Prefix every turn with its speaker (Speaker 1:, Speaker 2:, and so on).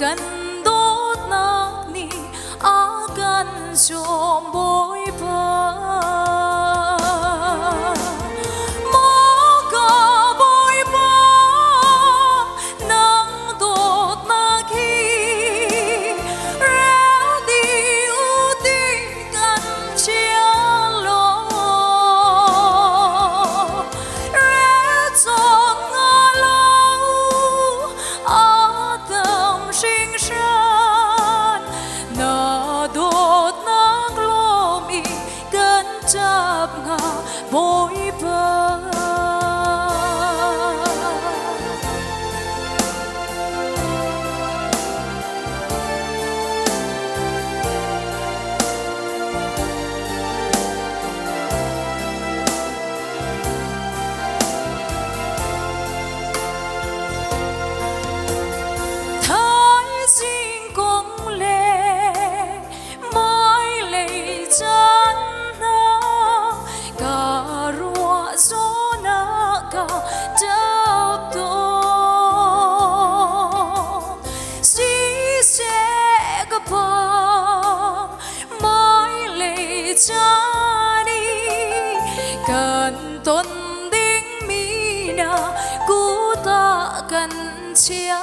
Speaker 1: gần đốt nắng ni á gần chôm bối bờ mó cờ bối bờ nắng đốt nắng khi réo đi u tình gần chia lối réo cho ngã lâu ở tâm sinh sơn nở đốt nắng lom y gần chập ngã bối bờ thái sinh cũng lệ mãi lệ chân na cả rùa gió na cả đau tông xí xe cả bờ mãi lệ chân đi cần tôn đinh mi na cú ta cần chia